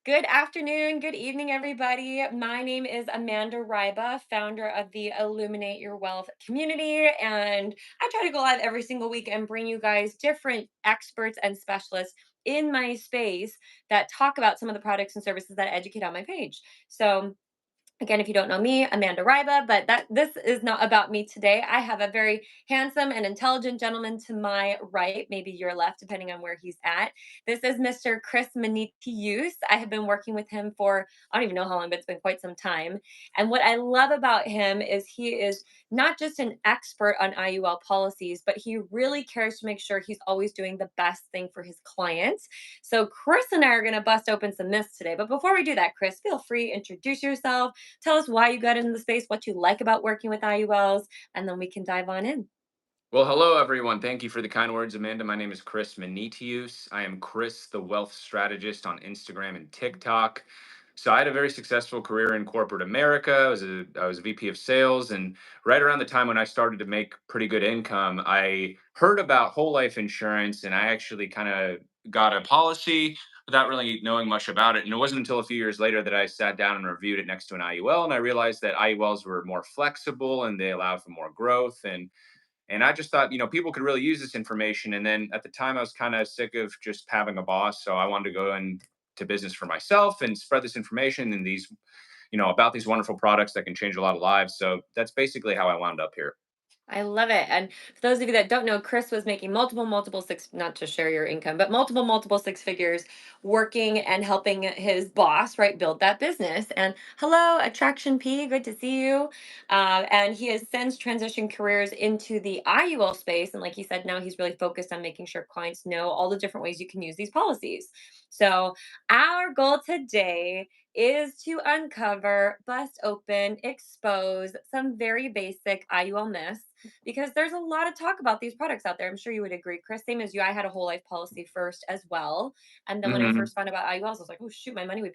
Good afternoon, good evening, everybody. My name is Amanda Ryba, founder of the Illuminate Your Wealth community. And I try to go live every single week and bring you guys different experts and specialists in my space that talk about some of the products and services that I educate on my page. So, again, if you don't know me, Amanda Ryba, but that this is not about me today. I have a very handsome and intelligent gentleman to my right, maybe your left, depending on where he's at. This is Mr. Chris Manitius. I have been working with him for I don't even know how long, but it's been quite some time. And what I love about him is he is not just an expert on IUL policies, but he really cares to make sure he's always doing the best thing for his clients. So Chris and I are going to bust open some myths today. But before we do that, Chris, feel free, introduce yourself. Tell us why you got into the space, what you like about working with IULs, and then we can dive on in. Well, hello everyone. Thank you for the kind words, Amanda. My name is Chris Manitius. I am Chris, the wealth strategist on Instagram and TikTok. So I had a very successful career in corporate America. I was a VP of sales, and right around the time when I started to make pretty good income, I heard about whole life insurance, and I actually kind of got a policy without really knowing much about it. And it wasn't until a few years later that I sat down and reviewed it next to an IUL, and I realized that IULs were more flexible and they allowed for more growth. And I just thought, people could really use this information. And then at the time, I was kind of sick of just having a boss. So I wanted to go into business for myself and spread this information and about these wonderful products that can change a lot of lives. So that's basically how I wound up here. I love it. And for those of you that don't know, Chris was making multiple six, not to share your income, but multiple six figures working and helping his boss, right, build that business. And hello, Attraction P, good to see you. And he has since transitioned careers into the IUL space. And like he said, now he's really focused on making sure clients know all the different ways you can use these policies. So, our goal today is to uncover, bust open, expose some very basic IUL myths because there's a lot of talk about these products out there. I'm sure you would agree, Chris. Same as you, I had a whole life policy first as well. And then when I Hmm. first found out about IULs, I was like, oh shoot, my money would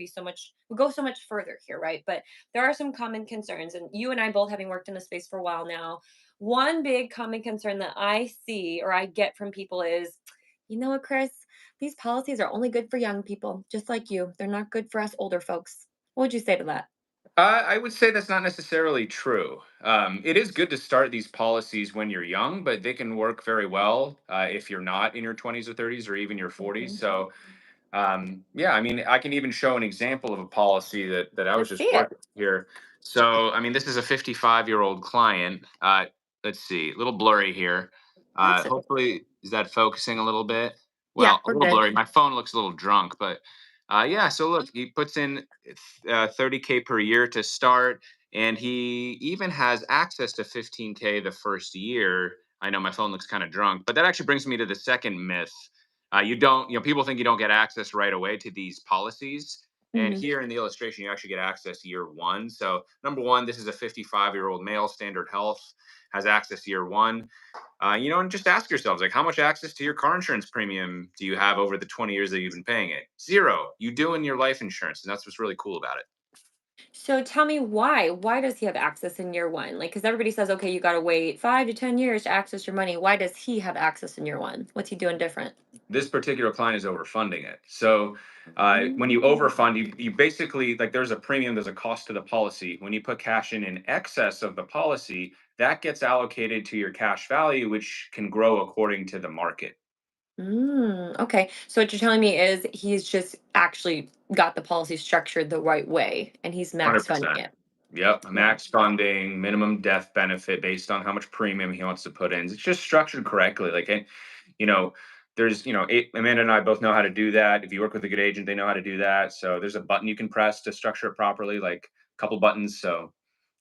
go so much further here, right? But there are some common concerns. And you and I both having worked in the space for a while now, one big common concern that I see or I get from people is, you know what, Chris? These policies are only good for young people, just like you. They're not good for us older folks. What would you say to that? I would say that's not necessarily true. It is good to start these policies when you're young, but they can work very well if you're not in your 20s or 30s or even your 40s. Mhm. So yeah, I mean, I can even show an example of a policy that I was Let's just see it. working here. So, I mean, this is a 55-year-old client. Let's see, a little blurry here. That's it. Hopefully, is that focusing a little bit? Yeah, Well, a we're little good. blurry. My phone looks a little drunk, but yeah. So look, he puts in 30K per year to start, and he even has access to 15K the first year. I know my phone looks kind of drunk, but that actually brings me to the second myth. You don't, people think you don't get access right away to these policies. And Mhm. here in the illustration, you actually get access year one. So, number one, this is a 55-year-old male, standard health, has access year one. And just ask yourselves, like, how much access to your car insurance premium do you have over the 20 years that you've been paying it? Zero. You do in your life insurance. And that's what's really cool about it. So tell me why? Why does he have access in year one? Like, because everybody says, okay, you got to wait 5 to 10 years to access your money. Why does he have access in year one? What's he doing different? This particular client is overfunding it. So when you Mm. overfund, you basically, like, there's a premium, there's a cost to the policy. When you put cash in excess of the policy, that gets allocated to your cash value, which can grow according to the market. Okay. So what you're telling me is he's just actually got the policy structured the right way and he's max funding 100%. it. Yep. Wow. Max funding, minimum death benefit based on how much premium he wants to put in. It's just structured correctly. Like, you know, Amanda and I both know how to do that. If you work with a good agent, they know how to do that. So there's a button you can press to structure it properly, like a couple buttons. So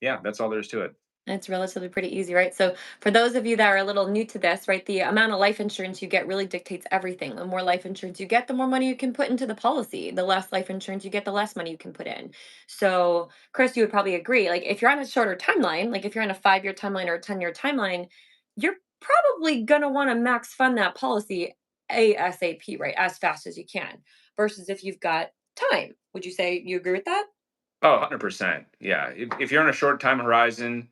yeah, that's all there is to it. It's relatively pretty easy, right? So, for those of you that are a little new to this, right, the amount of life insurance you get really dictates everything. The more life insurance you get, the more money you can put into the policy. The less life insurance you get, the less money you can put in. So, Chris, you would probably agree. Like, if you're on a shorter timeline, like if you're on a 5 year timeline or a 10-year timeline, you're probably going to want to max fund that policy ASAP, right? As fast as you can, versus if you've got time. Would you say you agree with that? Oh, 100%. Yeah. If you're on a short time horizon,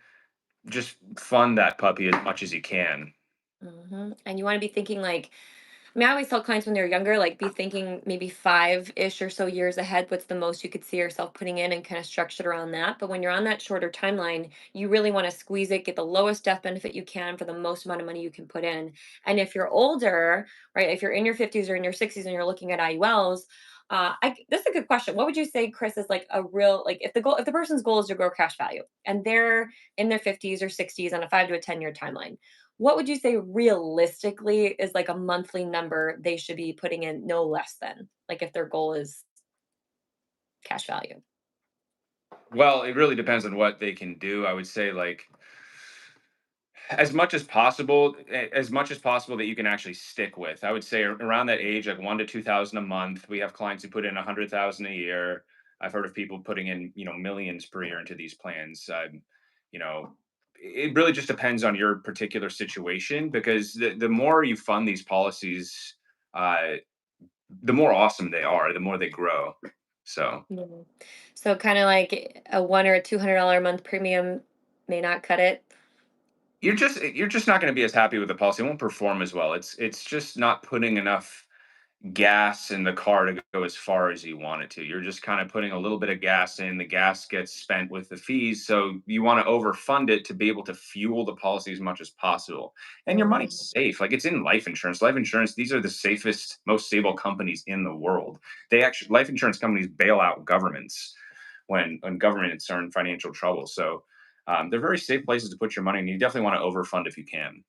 just fund that puppy as much as you can. And you want to be thinking like, I mean, I always tell clients when they're younger, like be thinking maybe 5-ish or so years ahead. What's the most you could see yourself putting in and kind of structure it around that. But when you're on that shorter timeline, you really want to squeeze it, get the lowest death benefit you can for the most amount of money you can put in. And if you're older, right, if you're in your 50s or in your 60s and you're looking at IULs, this is a good question. What would you say, Chris, is like a real, like if the person's goal is to grow cash value and they're in their 50s or 60s on a 5 to 10 year timeline, what would you say realistically is like a monthly number they should be putting in no less than? Like if their goal is cash value. Well, it really depends on what they can do. I would say like as much as possible that you can actually stick with. I would say around that age, like 1 to 2,000 a month. We have clients who put in 100,000 a year. I've heard of people putting in, millions per year into these plans. You know, it really just depends on your particular situation, because the more you fund these policies, uh, the more awesome they are, the more they grow. So Mhm. So kind of like a $100 or $200 a month premium may not cut it. you're just not going to be as happy with the policy. It won't perform as well. It's just not putting enough gas in the car to go as far as you want it to. You're just kind of putting a little bit of gas in. The gas gets spent with the fees. So you want to overfund it to be able to fuel the policy as much as possible. And your money's Mhm. safe. Like, it's in life insurance. Life insurance, these are the safest, most stable companies in the world. Life insurance companies bail out governments when governments are in financial trouble. So they're very safe places to put your money. And you definitely want to overfund if you can.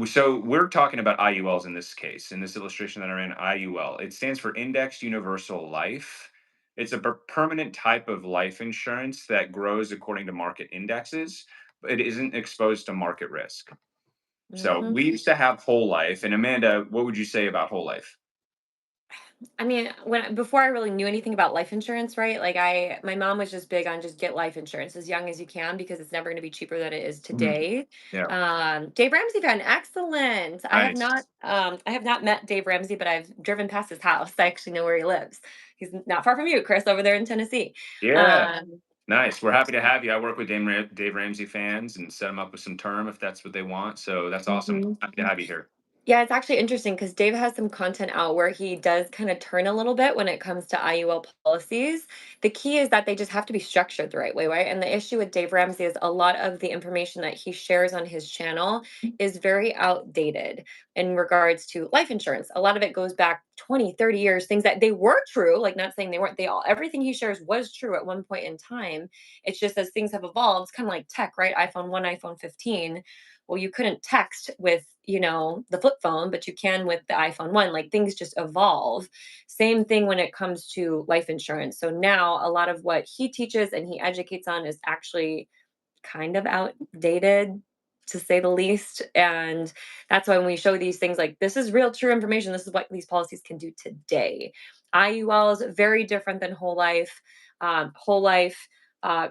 So we're talking about IULs in this case, in this illustration that I'm in, IUL. It stands for Indexed Universal Life. It's a permanent type of life insurance that grows according to market indexes, but it isn't exposed to market risk. So Mhm. we used to have whole life. And Amanda, what would you say about whole life? I mean, when before I really knew anything about life insurance, right? Like my mom was just big on just get life insurance as young as you can because it's never going to be cheaper than it is Mhm. today. Yeah, Dave Ramsey fan, excellent. nice. I have not met Dave Ramsey, but I've driven past his house. I actually know where he lives. He's not far from you, Chris, over there in Tennessee. Yeah, Um, nice. We're happy to have you. I work with Dave Ramsey fans and set them up with some term if that's what they want. So that's awesome. mhm. Happy to have you here. Yeah, it's actually interesting because Dave has some content out where he does kind of turn a little bit when it comes to IUL policies. The key is that they just have to be structured the right way, right? And the issue with Dave Ramsey is a lot of the information that he shares on his channel is very outdated in regards to life insurance. A lot of it goes back 20, 30 years, things that they were true, like not saying they weren't, they all, everything he shares was true at one point in time. It's just as things have evolved, it's kind of like tech, right? iPhone 1, iPhone 15, well, you couldn't text with, the flip phone, but you can with the iPhone 1. Like things just evolve. Same thing when it comes to life insurance. So now a lot of what he teaches and he educates on is actually kind of outdated, to say the least. And that's why when we show these things, like this is real true information, this is what these policies can do today. IUL is very different than whole life. Whole life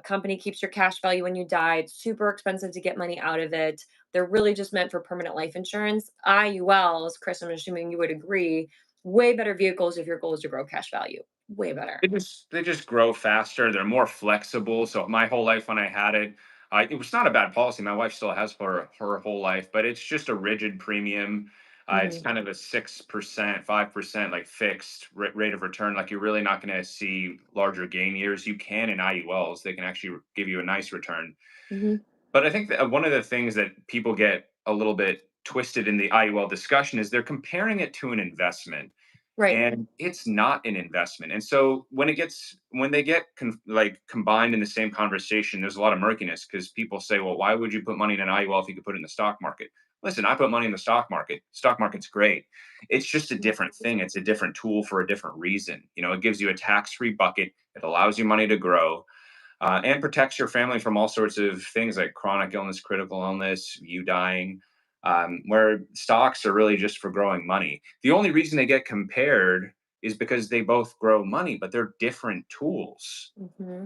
company keeps your cash value when you die. It's super expensive to get money out of it. They're really just meant for permanent life insurance. IULs, Chris, I'm assuming you would agree, way better vehicles if your goal is to grow cash value. Way better. They just grow faster. They're more flexible. So my whole life when I had it, it was not a bad policy. My wife still has her whole life, but it's just a rigid premium. It's Hmm. kind of a 6%, 5% like fixed rate of return. Like, you're really not going to see larger gain years. You can in IULs; they can actually give you a nice return. Hmm. But I think that one of the things that people get a little bit twisted in the IUL discussion is they're comparing it to an investment, Right. and it's not an investment. And so when they get like combined in the same conversation, there's a lot of murkiness, because people say, well, why would you put money in an IUL if you could put it in the stock market? Listen, I put money in the stock market. Stock market's great. It's just a different thing. It's a different tool for a different reason. It gives you a tax-free bucket. It allows your money to grow, and protects your family from all sorts of things like chronic illness, critical illness, you dying. Where stocks are really just for growing money. The only reason they get compared is because they both grow money, but they're different tools. Hmm.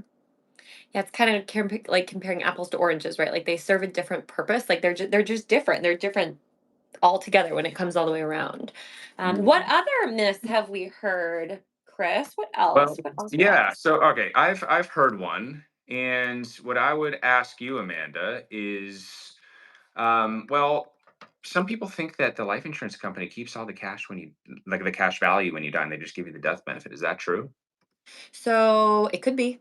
Yeah, it's kind of like comparing apples to oranges, right? Like they serve a different purpose. Like they're just different. They're different altogether when it comes all the way around. What Mhm. other myths have we heard, Chris? What else? Well, What else? What yeah. else? So okay, I've heard one. And what I would ask you, Amanda, is well, some people think that the life insurance company keeps all the cash when you, like the cash value when you die, and they just give you the death benefit. Is that true? So it could be.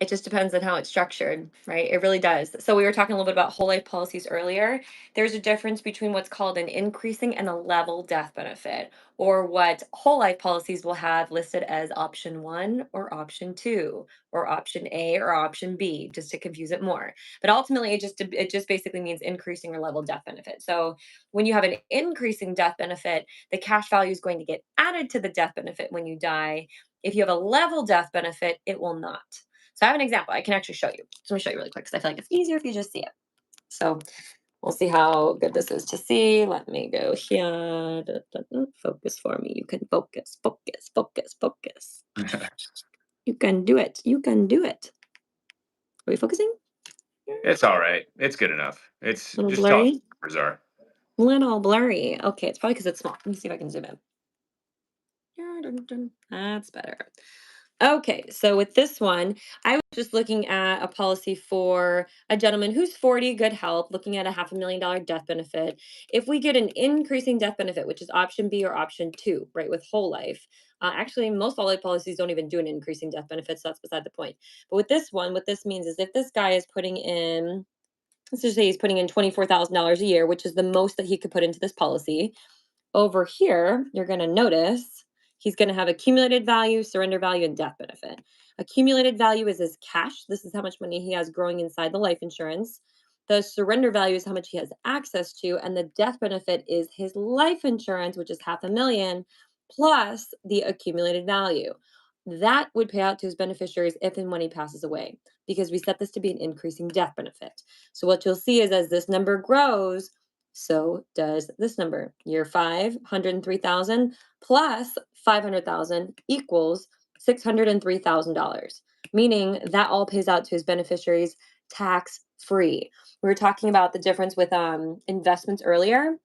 It just depends on how it's structured, right? It really does. So we were talking a little bit about whole life policies earlier. There's a difference between what's called an increasing and a level death benefit, or what whole life policies will have listed as option one or option two, or option A or option B, just to confuse it more. But ultimately, it just basically means increasing or level death benefit. So when you have an increasing death benefit, the cash value is going to get added to the death benefit when you die. If you have a level death benefit, it will not. So I have an example. I can actually show you. So let me show you really quick because I feel like it's easier if you just see it. So we'll see how good this is to see. Let me go here. Focus for me. You can focus, focus, focus, focus. You can do it. You can do it. Are we focusing? A It's all right. It's good enough. It's little just tell us blurry. what the numbers are. Little blurry. Okay, it's probably because it's small. Let me see if I can zoom in. That's better. Okay, so with this one, I was just looking at a policy for a gentleman who's 40, good health, looking at a $500,000 death benefit. If we get an increasing death benefit, which is option B or option two, right, with whole life, actually, most whole life policies don't even do an increasing death benefit, so that's beside the point. But with this one, what this means is if this guy is putting in, let's just say he's putting in $24,000 a year, which is the most that he could put into this policy, over here, you're going to notice he's going to have accumulated value, surrender value, and death benefit. Accumulated value is his cash. This is how much money he has growing inside the life insurance. The surrender value is how much he has access to, and the death benefit is his life insurance, which is 500,000 plus the accumulated value. That would pay out to his beneficiaries if and when he passes away, because we set this to be an increasing death benefit. So what you'll see is as this number grows, so does this number. Year five, 103,000 plus 500,000 equals $603,000, meaning that all pays out to his beneficiaries tax free. We were talking about the difference with investments earlier.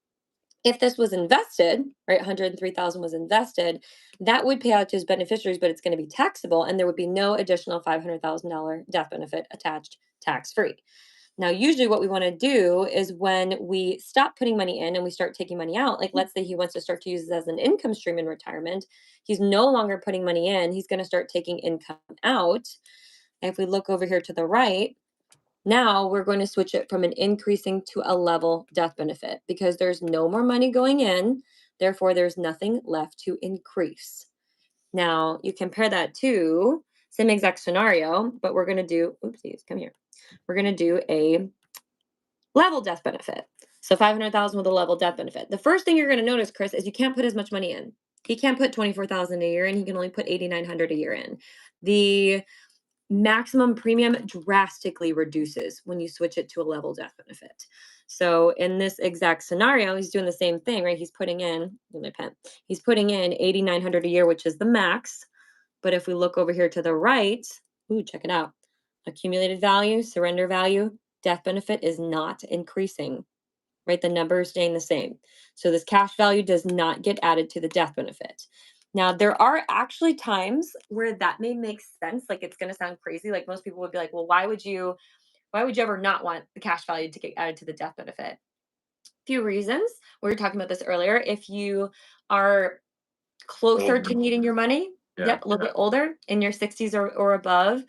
If this was invested, right, 103,000 was invested, that would pay out to his beneficiaries, but it's going to be taxable, and there would be no additional $500,000 death benefit attached tax free. Now, usually what we want to do is when we stop putting money in and we start taking money out, like let's say he wants to start to use this as an income stream in retirement, he's no longer putting money in, he's going to start taking income out. And if we look over here to the right, now we're going to switch it from an increasing to a level death benefit because there's no more money going in. Therefore, there's nothing left to increase. Now, you compare that to same exact scenario, but we're going to do, oopsies, come here. We're going to do a level death benefit. So 500,000 with a level death benefit. The first thing you're going to notice, Chris, is you can't put as much money in. He can't put 24,000 a year in. He can only put 8,900 a year in. The maximum premium drastically reduces when you switch it to a level death benefit. So in this exact scenario, he's doing the same thing, right? He's putting in, with my pen, he's putting in 8,900 a year, which is the max. But if we look over here to the right, ooh, check it out. Accumulated value, surrender value, death benefit is not increasing, right? The number is staying the same. So this cash value does not get added to the death benefit. Now, there are actually times where that may make sense. Like it's going to sound crazy. Like most people would be like, well, why would you ever not want the cash value to get added to the death benefit? Few reasons. We were talking about this earlier. If you are closer Old. to needing your money, Yeah. yep, a little bit older in your 60s or above,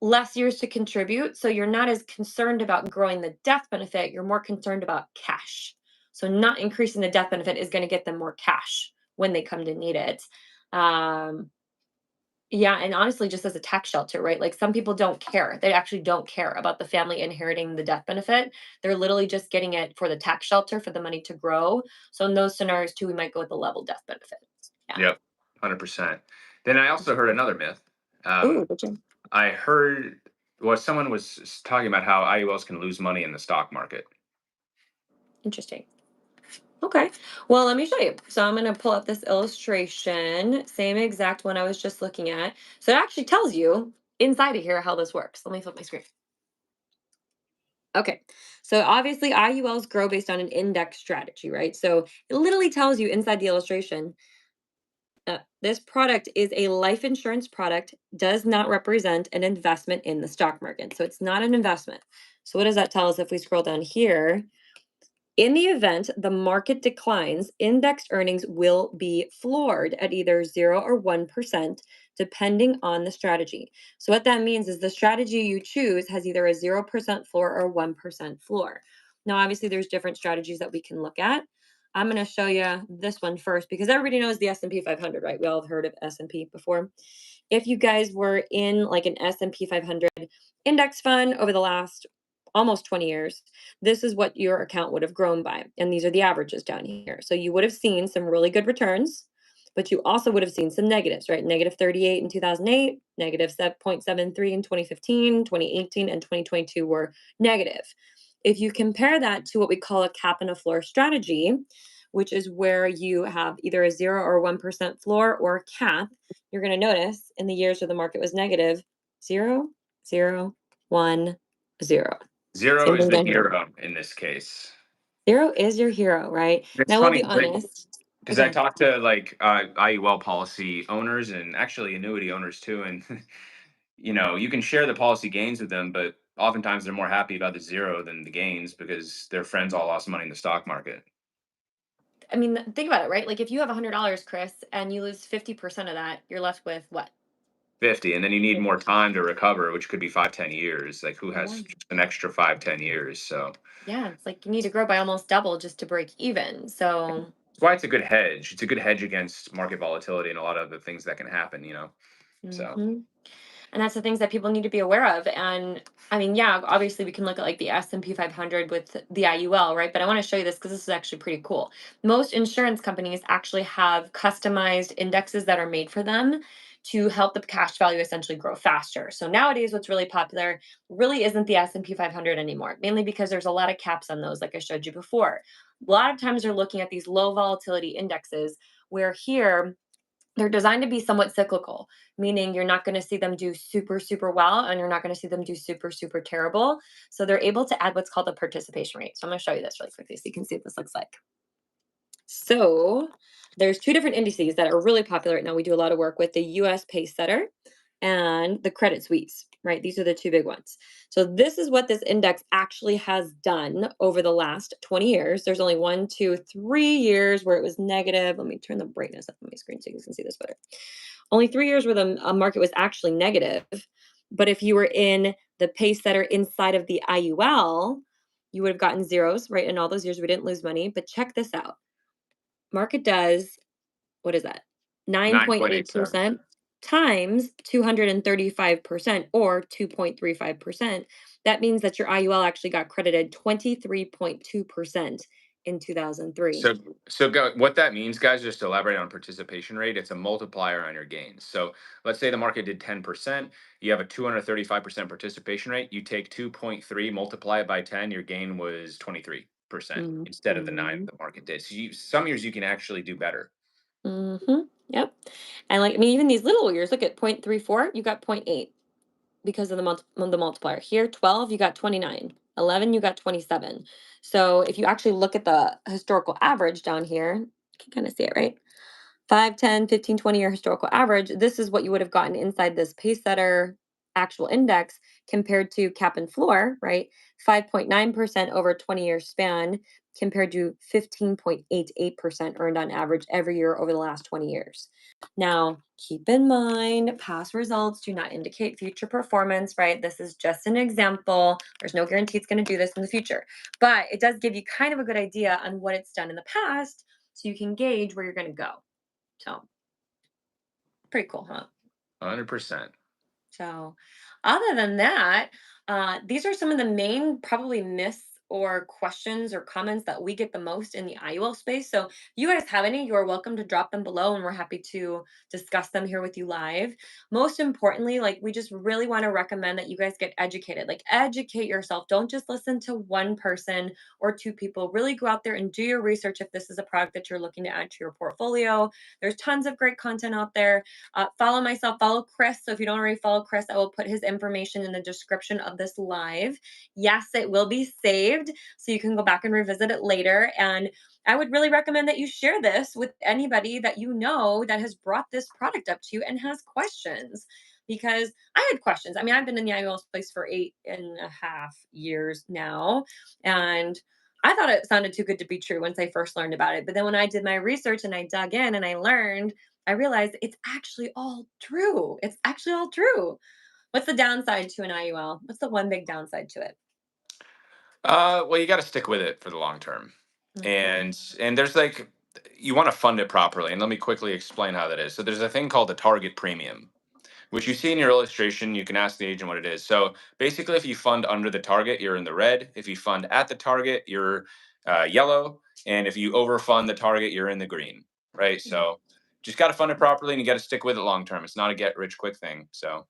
less years to contribute. So you're not as concerned about growing the death benefit. You're more concerned about cash. So not increasing the death benefit is going to get them more cash when they come to need it. Um, yeah, and honestly, just as a tax shelter, right? Like some people don't care. They actually don't care about the family inheriting the death benefit. They're literally just getting it for the tax shelter for the money to grow. So in those scenarios too, we might go with the level death benefit. Yeah. Yep. 100%. Then I also heard another myth. Ooh, Um, I heard someone was talking about how IULs can lose money in the stock market. interesting. Okay. Well, let me show you. So I'm going to pull up this illustration, same exact one I was just looking at. So it actually tells you inside of here how this works. Let me flip my screen. Okay. So obviously IULs grow based on an index strategy, right? So it literally tells you inside the illustration This product is a life insurance product, does not represent an investment in the stock market. So it's not an investment. So what does that tell us if we scroll down here? In the event the market declines, indexed earnings will be floored at either 0 or 1%, depending on the strategy. So, what that means is the strategy you choose has either a 0% floor or 1% floor. Now, obviously, there's different strategies that we can look at. I'm going to show you this one first because everybody knows the S&P 500, right? We all have heard of S&P before. If you guys were in like an S&P 500 index fund over the last almost 20 years, this is what your account would have grown by. And these are the averages down here. So you would have seen some really good returns, but you also would have seen some negatives, right? Negative 38 in 2008, negative 0.73 in 2015, 2018, and 2022 were negative. If you compare that to what we call a cap and a floor strategy, which is where you have either a 0 or 1% floor or a cap, you're going to notice in the years where the market was negative, 0, 0, 1, 0. Zero Same is thing the down here. hero in this case. 0 is your hero, right? It's Now we'll funny be honest. Oh, because go I ahead. talk to like IUL policy owners and actually annuity owners too, and you can share the policy gains with them, but oftentimes they're more happy about the zero than the gains because their friends all lost money in the stock market. I mean, think about it, right? Like if you have $100, Chris, and you lose 50% of that, you're left with what? 50, and then you need more time to recover, which could be 5, 10 years. Like who Yeah. has an extra 5, 10 years? So Yeah, it's like you need to grow by almost double just to break even. So, that's why it's a good hedge. It's a good hedge against market volatility and a lot of the things that can happen. So mhm. And that's the things that people need to be aware of. And I mean, yeah, obviously we can look at like the S&P 500 with the IUL, right? But I want to show you this because this is actually pretty cool. Most insurance companies actually have customized indexes that are made for them to help the cash value essentially grow faster. So nowadays what's really popular really isn't the S&P 500 anymore, mainly because there's a lot of caps on those like I showed you before. A lot of times they're looking at these low volatility indexes where here they're designed to be somewhat cyclical, meaning you're not going to see them do super, super well, and you're not going to see them do super, super terrible. So they're able to add what's called a participation rate. So I'm going to show you this really quickly so you can see what this looks like. So there's two different indices that are really popular right now. We do a lot of work with the US Pace Setter and the Credit Suisse, right? These are the two big ones. So this is what this index actually has done over the last 20 years. There's only 1, 2, 3 years where it was negative. Let me turn the brightness up on my screen so you can see this better. Only 3 years where the market was actually negative. But if you were in the pace setter inside of the IUL, you would have gotten zeros, right? In all those years, we didn't lose money. But check this out. Market does, what is that? 9.87. 9.8% times 235% or 2.35%. That means that your IUL actually got credited 23.2% in 2003. What that means, guys, just to elaborate on participation rate, it's a multiplier on your gains. So let's say the market did 10%, you have a 235% participation rate. You take 2.3, multiply it by 10, your gain was 23% instead of the nine Mhm. the market did. So some years you can actually do better. Yep. And like I mean, even these little years, look at 0.34, you got zero point 0.8 because of the multiplier. Here, 12, you got 29. 11, you got 27. So if you actually look at the historical average down here, you can kind of see it, right? 5, 10, 15, 20-year historical average, this is what you would have gotten inside this pace setter actual index compared to cap and floor, right? 5.9% over a 20-year span compared to 15.88% earned on average every year over the last 20 years. Now, keep in mind, past results do not indicate future performance, right? This is just an example. There's no guarantee it's going to do this in the future, but it does give you kind of a good idea on what it's done in the past so you can gauge where you're going to go. So pretty cool, huh? 100%. So, other than that, these are some of the main probably myths or questions or comments that we get the most in the IUL space. So, if you guys have any, you're welcome to drop them below and we're happy to discuss them here with you live. Most importantly, like we just really want to recommend that you guys get educated. Like, educate yourself. Don't just listen to one person or two people. Really go out there and do your research if this is a product that you're looking to add to your portfolio. There's tons of great content out there. Follow myself, follow Chris. So if you don't already follow Chris, I will put his information in the description of this live. Yes, it will be saved. saved so you can go back and revisit it later. And I would really recommend that you share this with anybody that you know that has brought this product up to you and has questions, because I had questions. I mean, I've been in the IUL space for 8.5 years now, and I thought it sounded too good to be true once I first learned about it. But then when I did my research and I dug in and I learned, I realized it's actually all true. It's actually all true. What's the downside to an IUL? What's the one big downside to it? Well, you got to stick with it for the long term, Okay. and there's like you want to fund it properly. And let me quickly explain how that is. So there's a thing called the target premium, which you see in your illustration. You can ask the agent what it is. So basically, if you fund under the target, you're in the red. If you fund at the target, you're yellow. And if you overfund the target, you're in the green. Right. So just got to fund it properly, and you got to stick with it long term. It's not a get rich quick thing. So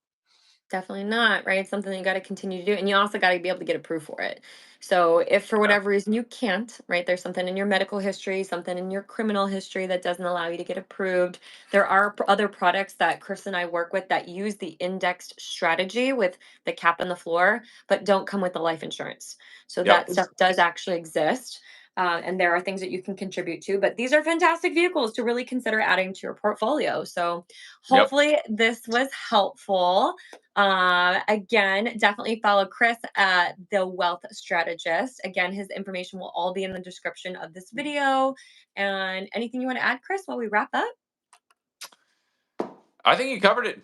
Definitely not, right? It's something that you got to continue to do. And you also got to be able to get approved for it. So, if for yeah. whatever reason you can't, right, there's something in your medical history, something in your criminal history that doesn't allow you to get approved. There are other products that Chris and I work with that use the indexed strategy with the cap and the floor, but don't come with the life insurance. So, Yep. that stuff does actually exist. And there are things that you can contribute to, but these are fantastic vehicles to really consider adding to your portfolio. So, Yep. hopefully, this was helpful. Again, definitely follow Chris at the Wealth Strategist. Again, his information will all be in the description of this video. And anything you want to add, Chris, while we wrap up? I think you covered it.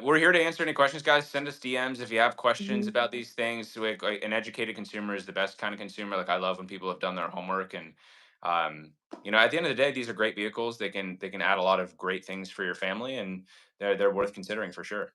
We're here to answer any questions, guys. Send us DMs if you have questions Mhm. about these things. Like, an educated consumer is the best kind of consumer. Like, I love when people have done their homework, and um, at the end of the day, these are great vehicles. They can add a lot of great things for your family, and they're worth considering for sure.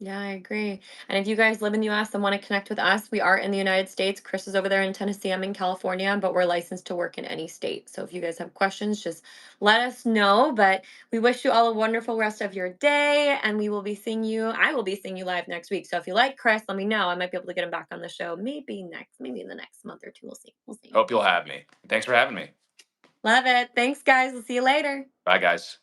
Yeah, I agree. And if you guys live in the US and want to connect with us, we are in the United States. Chris is over there in Tennessee. I'm in California, but we're licensed to work in any state. So if you guys have questions, just let us know. But we wish you all a wonderful rest of your day. And we will be seeing you. I will be seeing you live next week. So if you like Chris, let me know. I might be able to get him back on the show. Maybe in the next month or two. We'll see. We'll see. Hope you'll have me. Thanks for having me. Love it. Thanks, guys. We'll see you later. Bye, guys.